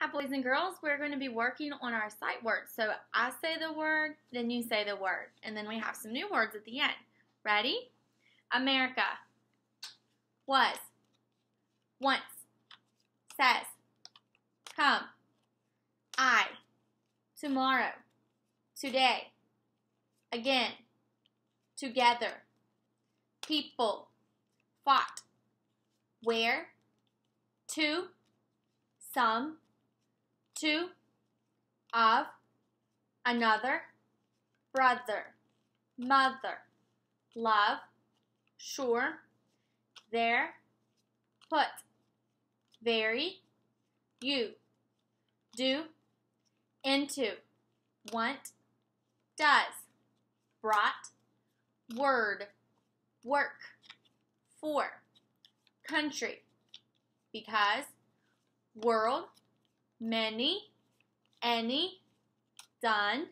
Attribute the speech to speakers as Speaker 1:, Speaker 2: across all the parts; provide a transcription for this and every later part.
Speaker 1: Hi, boys and girls. We're going to be working on our sight words. So I say the word, then you say the word. And then we have some new words at the end. Ready? America. Was. Once. Says. Come. I. Tomorrow. Today. Again. Together. People. Fought. Where. To. Some. To, of, another, brother, mother, love, sure, there, put, very, you, do, into, want, does, brought, word, work, for, country, because, world, many, any, done,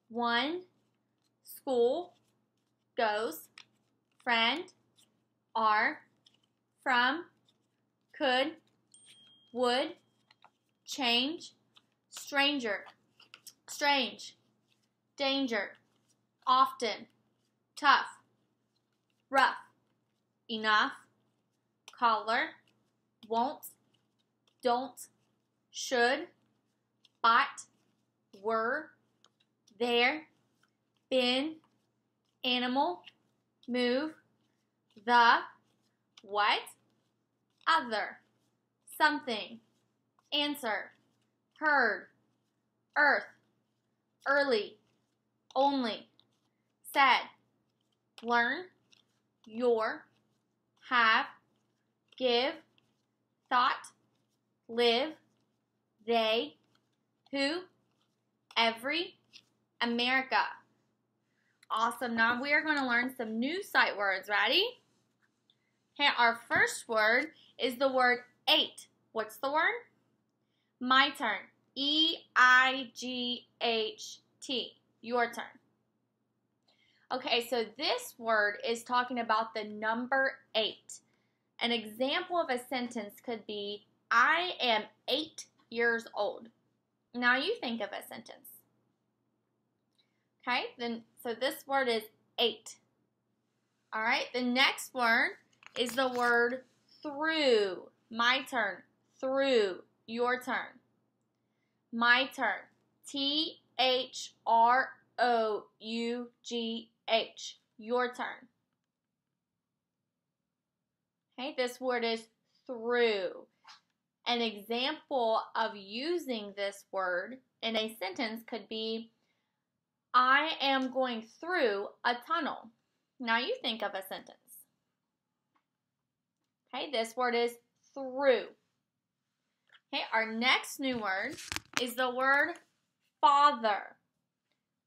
Speaker 1: one, school, goes, friend, are, from, could, would, change, stranger, strange, danger, often, tough, rough, enough, color, won't, don't, should, bought, were, there, been, animal, move, the, what, other, something, answer, heard, earth, early, only, said, learn, your, have, give, thought, live, they, who, every, America. Awesome. Now we are going to learn some new sight words. Ready? Okay, our first word is the word eight. What's the word? My turn. E-I-G-H-T. Your turn. Okay, so this word is talking about the number 8. An example of a sentence could be, I am 8 years old. Now you think of a sentence. Okay, so this word is 8. All right, the next word is the word through. My turn. Through. Your turn. My turn. T-H-R-O-U-G-H. Your turn. Okay, this word is through. An example of using this word in a sentence could be, I am going through a tunnel. Now you think of a sentence. Okay, this word is through. Okay, our next new word is the word father.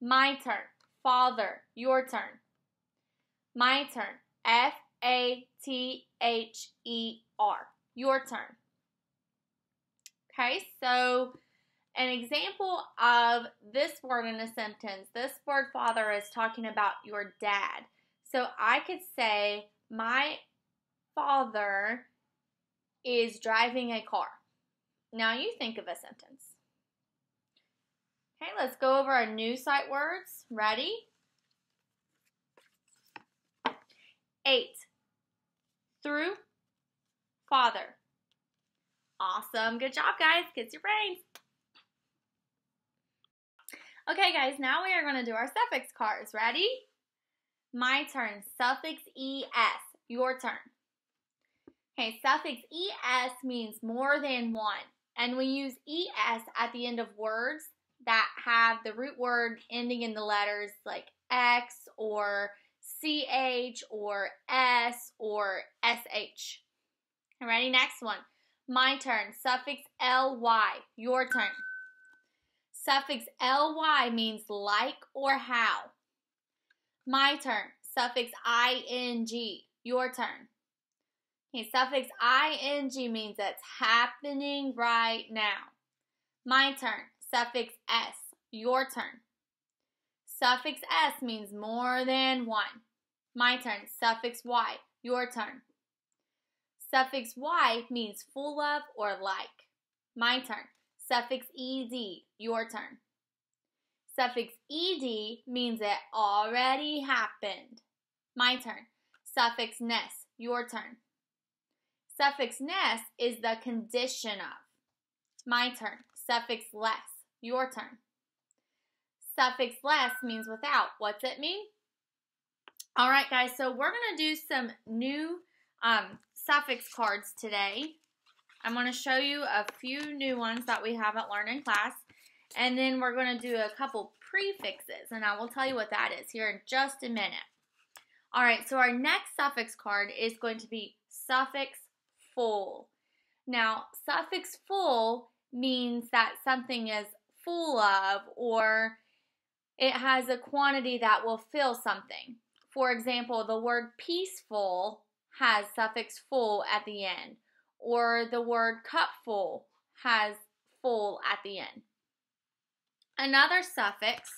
Speaker 1: My turn. Father. Your turn. My turn. F-A-T-H-E-R. Your turn. Okay, so an example of this word in a sentence, this word father is talking about your dad. So I could say, my father is driving a car. Now you think of a sentence. Okay, let's go over our new sight words. Ready? 8. Through, father. Awesome. Good job, guys. Kids your brains. Okay, guys, now we are going to do our suffix cards. Ready? My turn. Suffix ES. Your turn. Okay, suffix ES means more than one. And we use ES at the end of words that have the root word ending in the letters like X or CH or S or SH. Ready? Next one. My turn. Suffix LY. Your turn. Suffix LY means like or how. My turn. Suffix ING. Your turn. Okay, suffix ING means it's happening right now. My turn. Suffix S. Your turn. Suffix S means more than one. My turn. Suffix Y. Your turn. Suffix Y means full of or like. My turn. Suffix ed, your turn. Suffix ed means it already happened. My turn. Suffix ness, your turn. Suffix ness is the condition of. My turn. Suffix less, your turn. Suffix less means without. What's it mean? All right, guys, so we're going to do some new suffix cards today. I'm going to show you a few new ones that we haven't learned in class, and then we're going to do a couple prefixes, and I will tell you what that is here in just a minute. All right, so our next suffix card is going to be suffix full. Now, suffix full means that something is full of, or it has a quantity that will fill something. For example, the word peaceful has suffix full at the end, or the word cupful has full at the end. Another suffix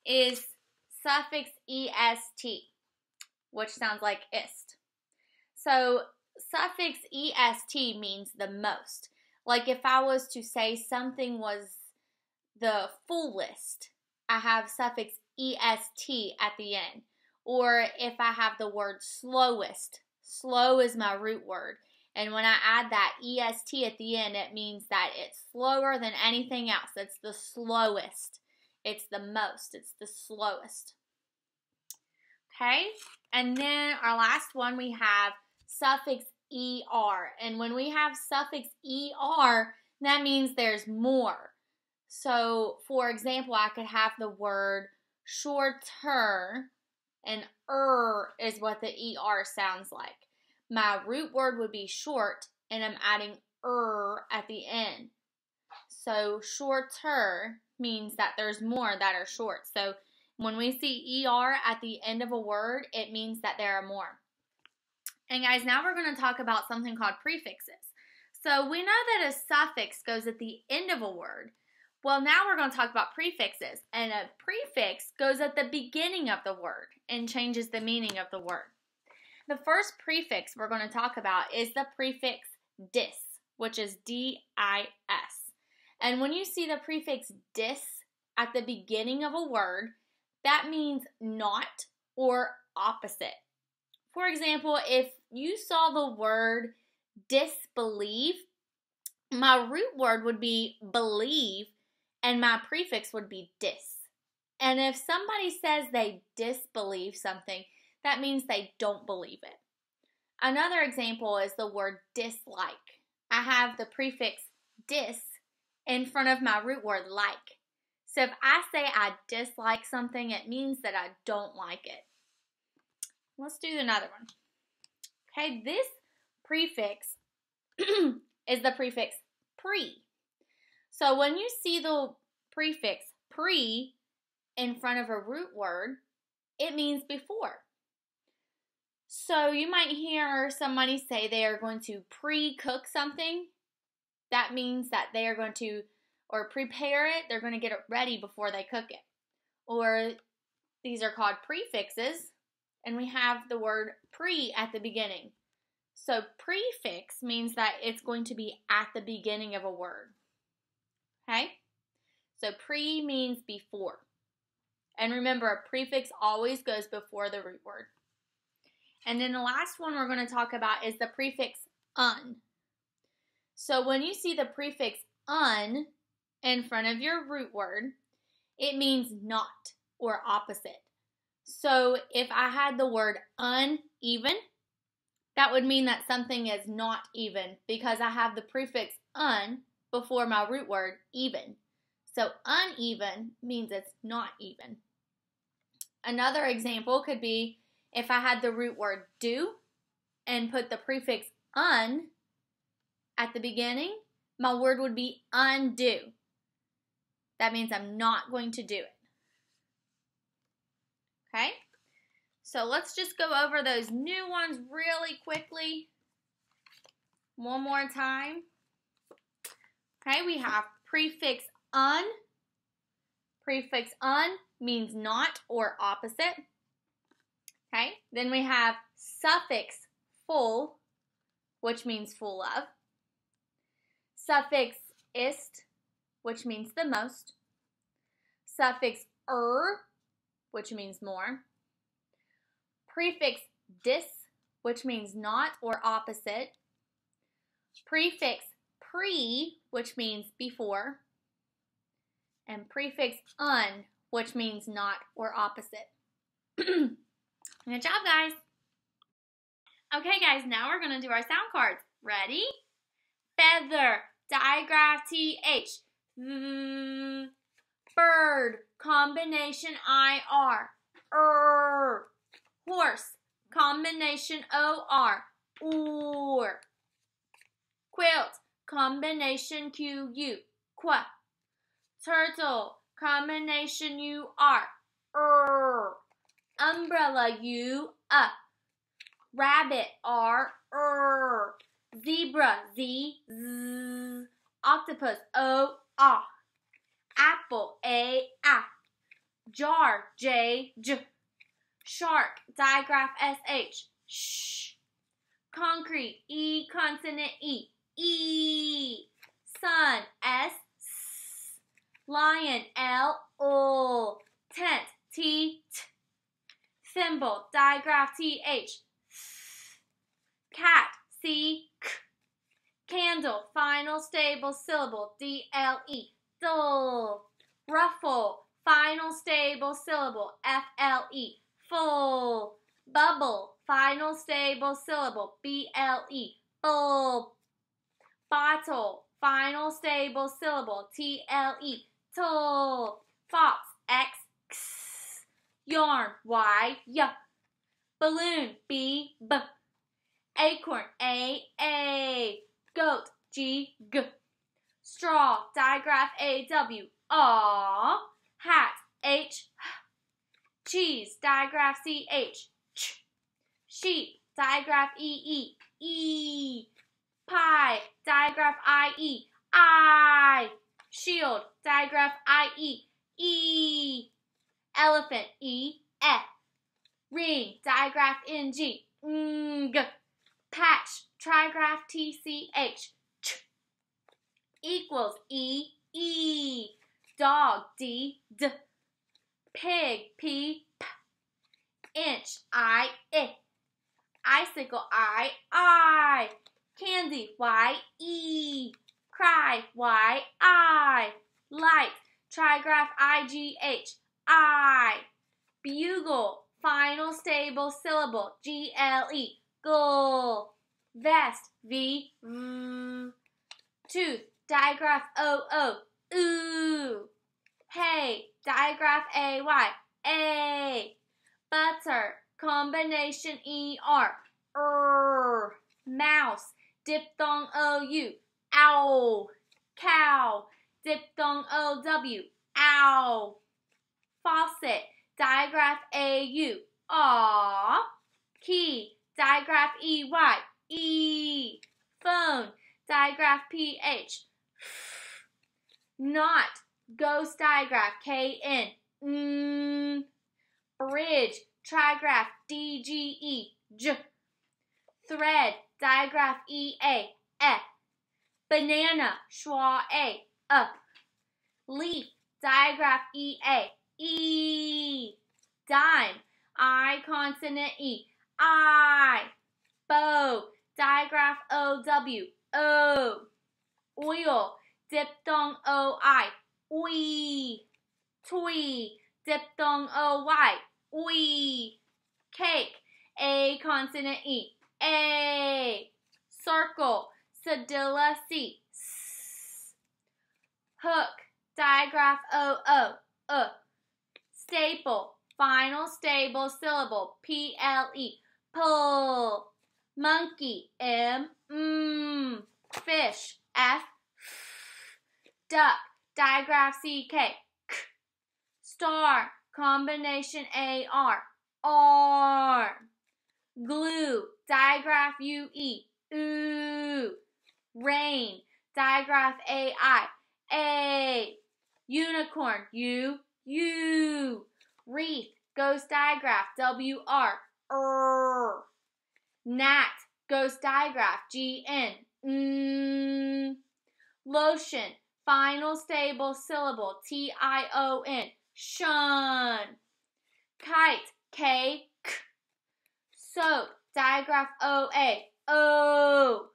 Speaker 1: is suffix est, which sounds like ist. So suffix est means the most. Like if I was to say something was the fullest, I have suffix est at the end. Or if I have the word slowest, slow is my root word. And when I add that est at the end, it means that it's slower than anything else. It's the slowest. It's the most. It's the slowest. Okay? And then our last one, we have suffix er. And when we have suffix er, that means there's more. So, for example, I could have the word shorter, and is what the er sounds like. My root word would be short, and I'm adding at the end. So shorter means that there's more that are short. So when we see er at the end of a word, it means that there are more. And guys, now we're going to talk about something called prefixes. So we know that a suffix goes at the end of a word. Well, now we're going to talk about prefixes. And a prefix goes at the beginning of the word and changes the meaning of the word. The first prefix we're going to talk about is the prefix dis, which is dis. And when you see the prefix dis at the beginning of a word, that means not or opposite. For example, if you saw the word disbelieve, my root word would be believe, and my prefix would be dis. And if somebody says they disbelieve something, that means they don't believe it. Another example is the word dislike. I have the prefix dis in front of my root word like. So if I say I dislike something, it means that I don't like it. Let's do another one. Okay, this prefix is the prefix pre. So when you see the prefix pre in front of a root word, it means before. So you might hear somebody say they are going to pre-cook something. That means that they are going to, or prepare it, they're going to get it ready before they cook it. Or these are called prefixes, and we have the word pre at the beginning. So prefix means that it's going to be at the beginning of a word. Okay? So pre means before. And remember, a prefix always goes before the root word. And then the last one we're going to talk about is the prefix un. So when you see the prefix un in front of your root word, it means not or opposite. So if I had the word uneven, that would mean that something is not even because I have the prefix un before my root word even. So uneven means it's not even. Another example could be if I had the root word do and put the prefix un at the beginning, my word would be undo. That means I'm not going to do it. Okay? So let's just go over those new ones really quickly. One more time. Okay, we have prefix un. Prefix un means not or opposite. Okay, then we have suffix full, which means full of. Suffix ist, which means the most. Suffix which means more. Prefix dis, which means not or opposite. Prefix pre, which means before. And prefix un, which means not or opposite. Good job, guys. Okay, guys, now we're going to do our sound cards. Ready? Feather, digraph TH. Bird, combination IR. Horse, combination OR. Or. Quilt, combination QU. Qua. Turtle, combination UR. Umbrella U. Rabbit R. Zebra Z. Octopus O. Apple A. Jar J. Shark, digraph SH. Sh. Concrete E consonant E. Sun S. Lion L. Tent T. Thimble, digraph TH. Cat C. Candle, final stable syllable DLE. Dull. Ruffle, final stable syllable FLE. Full. Bubble, final stable syllable BLE. Bull. Bottle, final stable syllable TLE. Tull. Fox X. Yarn Y. Balloon B. Acorn A. Goat G. Straw, digraph AW. Hat H. Cheese, digraph CH. Sheep, digraph E. Pie, digraph I. Shield, digraph IE. Elephant E. Ring, digraph NG. Patch, trigraph TCH. Equals E. Dog D. Pig P. Inch I. Icicle I. Candy Y. Cry Y. Light, trigraph IGH. Bugle, final stable syllable GLE. Gull. Vest V. Tooth, digraph OO. Ooh. Hay, digraph AY. Butter, combination ER. Mouse, diphthong OU. Owl. Cow, diphthong OW. Ow. Faucet, digraph AU. Aw. Key, digraph EY. Phone, digraph PH. Knot, ghost digraph KN. Bridge, trigraph DGE. Thread, digraph EA. Banana, schwa A. Leaf, digraph EA. Dime, I consonant E. Bow, digraph OW. Oil, diphthong OI. Twee, diphthong OY. Cake, A consonant E. Circle, cedilla C. Hook, digraph OO. Staple, final stable syllable PLE. Pull. Monkey M. Fish F. Duck, digraph CK. Star, combination AR. Glue, digraph UE. Ooh. Rain, digraph AI. Unicorn, U. Wreath, ghost digraph WR. Gnat, ghost digraph GN. Lotion, final stable syllable, T-I-O-N, shun. Kite, K-K. Soap, digraph, O-A, O.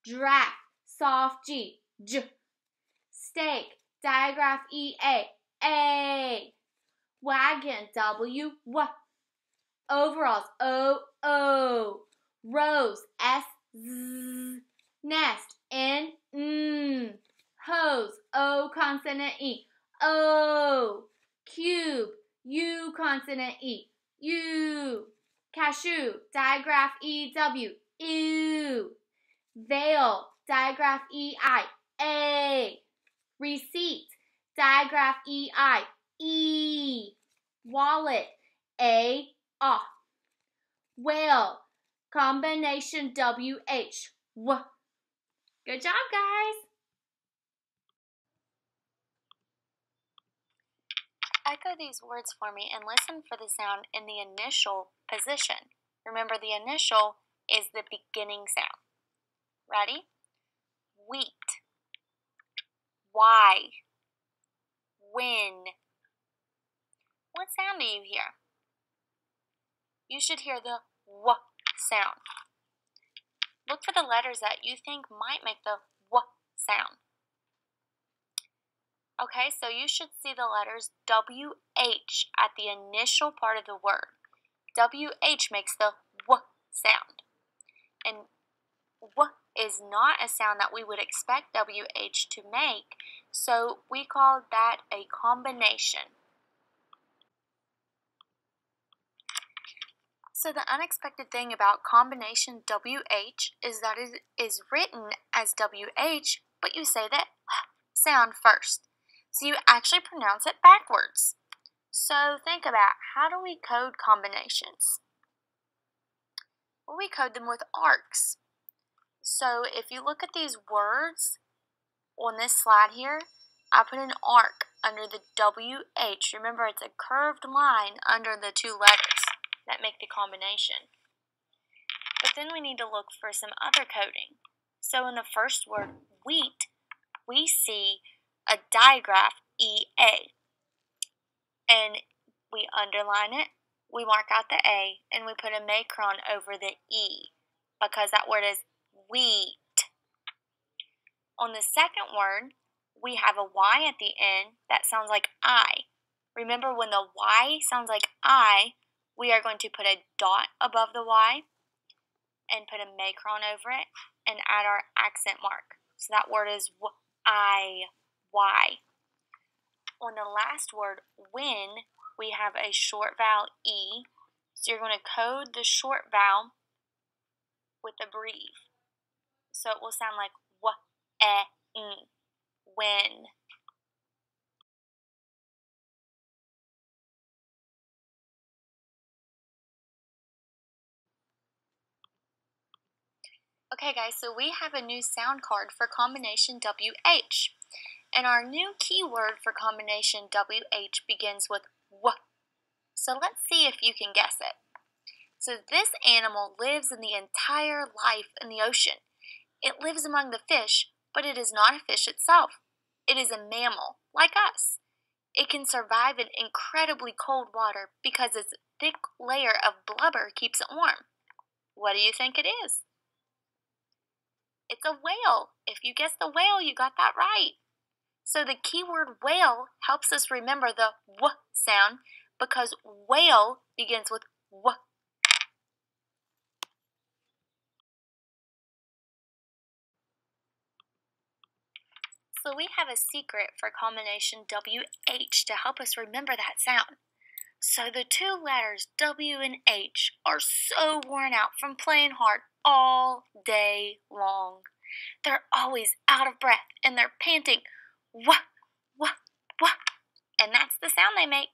Speaker 1: Draft, soft G, J. Steak, digraph, E-A, A. Wagon, W, W. Overalls, O-O. Rose, S-Z. Nest, N-N. Hose, O consonant E, O. Cube, U consonant E, U. Cashew, digraph E-W, ew. Veil, digraph E-I, A. Receipt, digraph E-I, E. Wallet, A-Ah. Whale, combination W-H, W. Good job, guys.
Speaker 2: Echo these words for me and listen for the sound in the initial position. Remember, the initial is the beginning sound. Ready? Wheat. Why. When. What sound do you hear? You should hear the W sound. Look for the letters that you think might make the W sound. Okay, so you should see the letters WH at the initial part of the word. WH makes the W sound. And W is not a sound that we would expect WH to make, so we call that a combination. So the unexpected thing about combination WH is that it is written as WH, but you say the sound first. So you actually pronounce it backwards. So think about, how do we code combinations? Well, we code them with arcs. So if you look at these words on this slide here, I put an arc under the WH. Remember, it's a curved line under the two letters that make the combination. But then we need to look for some other coding. So in the first word, wheat, we see a digraph, E-A. And we underline it, we mark out the A, and we put a macron over the E, because that word is wheat. On the second word, we have a Y at the end that sounds like I. Remember, when the Y sounds like I, we are going to put a dot above the Y and put a macron over it and add our accent mark. So that word is I-Y. On the last word, when, we have a short vowel E. So you're going to code the short vowel with a breathe. So it will sound like w-e-n, when. Okay guys, so we have a new sound card for combination WH. And our new keyword for combination WH begins with W. So let's see if you can guess it. So this animal lives in the entire life in the ocean. It lives among the fish, but it is not a fish itself. It is a mammal, like us. It can survive in incredibly cold water because its thick layer of blubber keeps it warm. What do you think it is? It's a whale. If you guessed the whale, you got that right. So the keyword whale helps us remember the W sound because whale begins with W. So we have a secret for combination WH to help us remember that sound. So the two letters W and H are so worn out from playing hard all day long. They're always out of breath and they're panting, wah, wah, wah, and that's the sound they make.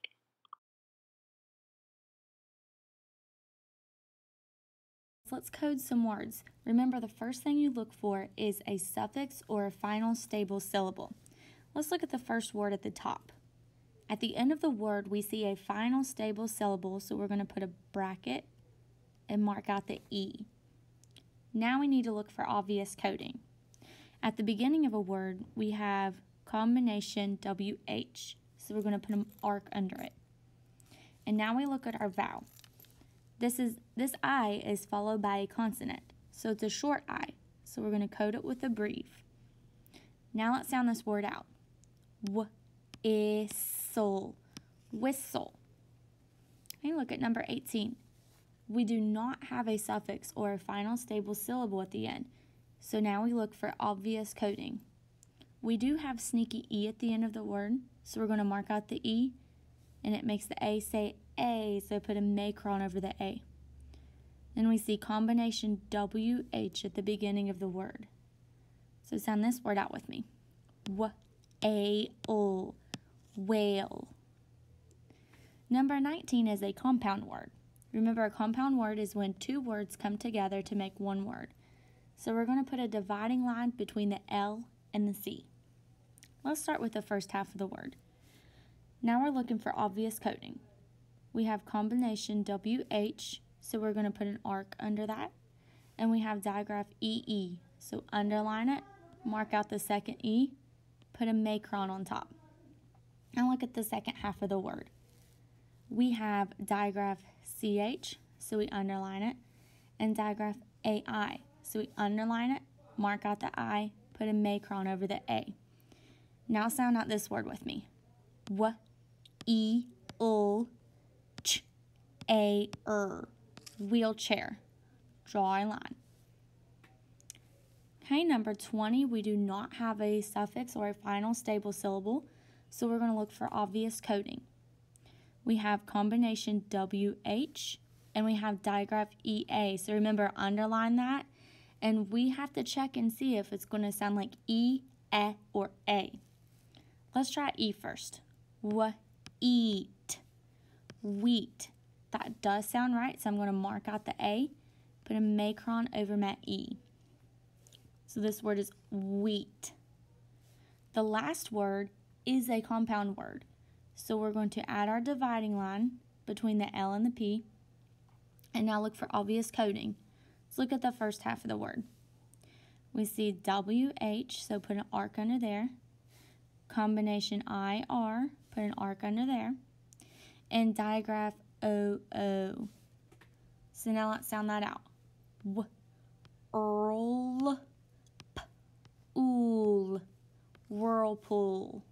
Speaker 1: Let's code some words. Remember, the first thing you look for is a suffix or a final stable syllable. Let's look at the first word at the top. At the end of the word, we see a final stable syllable, so we're going to put a bracket and mark out the E. Now we need to look for obvious coding. At the beginning of a word, we have combination WH. So we're going to put an arc under it. And now we look at our vowel. This I is followed by a consonant. So it's a short I. So we're going to code it with a breve. Now let's sound this word out. Whistle. Whistle. Okay, look at number 18. We do not have a suffix or a final stable syllable at the end. So now we look for obvious coding. We do have sneaky E at the end of the word. So we're going to mark out the E. And it makes the A say A. So put a macron over the A. Then we see combination WH at the beginning of the word. So sound this word out with me. W-A-L. Whale. Number 19 is a compound word. Remember, a compound word is when two words come together to make one word. So we're going to put a dividing line between the L and the C. Let's start with the first half of the word. Now we're looking for obvious coding. We have combination WH, so we're going to put an arc under that. And we have digraph EE, so underline it, mark out the second E, put a macron on top. Now look at the second half of the word. We have digraph CH, so we underline it, and digraph AI, so we underline it, mark out the I, put a macron over the A. Now sound out this word with me. W-E-L-Ch-A-R. Wheelchair. Draw a line. Okay, number 20, we do not have a suffix or a final stable syllable, so we're going to look for obvious coding. We have combination WH, and we have digraph EA. So remember, underline that, and we have to check and see if it's going to sound like E, or A. Let's try E first. Eat. Wheat. That does sound right, so I'm going to mark out the A, put a macron over my E. So this word is wheat. The last word is a compound word. So we're going to add our dividing line between the L and the P. And now look for obvious coding. Let's look at the first half of the word. We see WH, so put an arc under there. Combination IR, put an arc under there. And digraph OO. So now let's sound that out. Whirl. Ool. Whirlpool.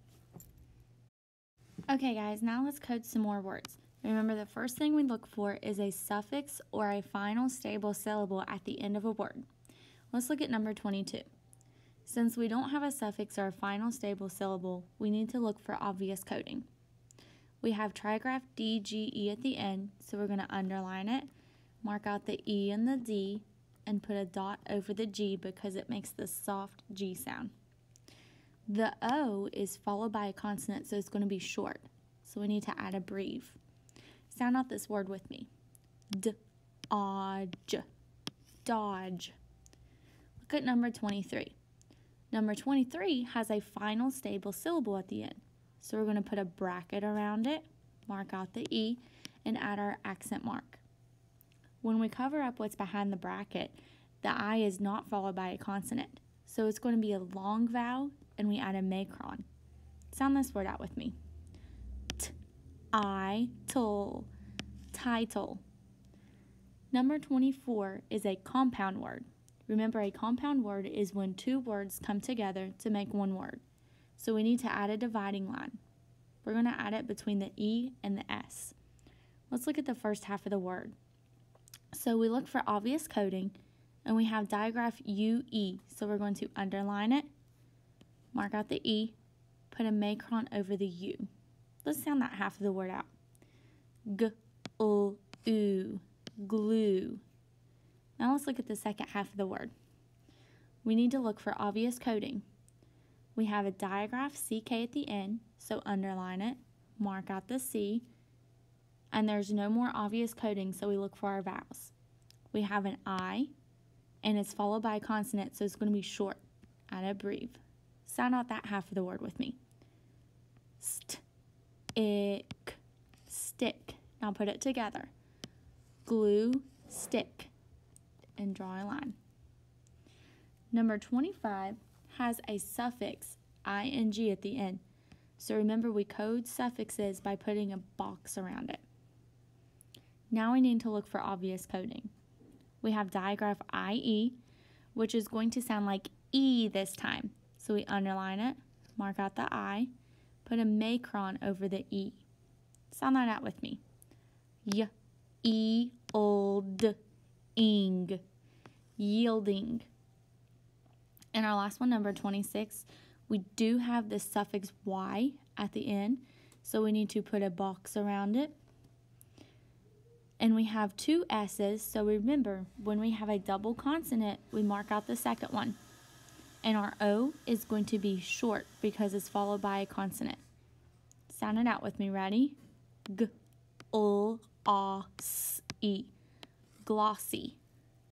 Speaker 1: Okay guys, now let's code some more words. Remember, the first thing we look for is a suffix or a final stable syllable at the end of a word. Let's look at number 22. Since we don't have a suffix or a final stable syllable, we need to look for obvious coding. We have trigraph DGE at the end, so we're going to underline it, mark out the E and the D, and put a dot over the G because it makes the soft G sound. The O is followed by a consonant, so it's going to be short. So we need to add a breve. Sound out this word with me. Dodge. Dodge. Look at number 23. Number 23 has a final stable syllable at the end. So we're going to put a bracket around it, mark out the E, and add our accent mark. When we cover up what's behind the bracket, the I is not followed by a consonant. So it's going to be a long vowel, and we add a macron. Sound this word out with me. Title. Title. Number 24 is a compound word. Remember, a compound word is when two words come together to make one word. So we need to add a dividing line. We're going to add it between the E and the S. Let's look at the first half of the word. So we look for obvious coding, and we have digraph UE. So we're going to underline it, mark out the E, put a macron over the U. Let's sound that half of the word out. G-l-oo. Glue. Now let's look at the second half of the word. We need to look for obvious coding. We have a digraph CK at the end, so underline it, mark out the C, and there's no more obvious coding, so we look for our vowels. We have an I, and it's followed by a consonant, so it's going to be short. Add a breve. Sound out that half of the word with me. Stick. Stick. Now put it together. Glue, stick, and draw a line. Number 25 has a suffix ing at the end. So remember, we code suffixes by putting a box around it. Now we need to look for obvious coding. We have digraph IE, which is going to sound like E this time. So we underline it, mark out the I, put a macron over the E. Sound that out with me. Old, ing, yielding. And our last one, number 26, we do have the suffix Y at the end, so we need to put a box around it. And we have two S's, so remember, when we have a double consonant, we mark out the second one. And our O is going to be short because it's followed by a consonant. Sound it out with me, ready? G, L, A, S, E. Glossy.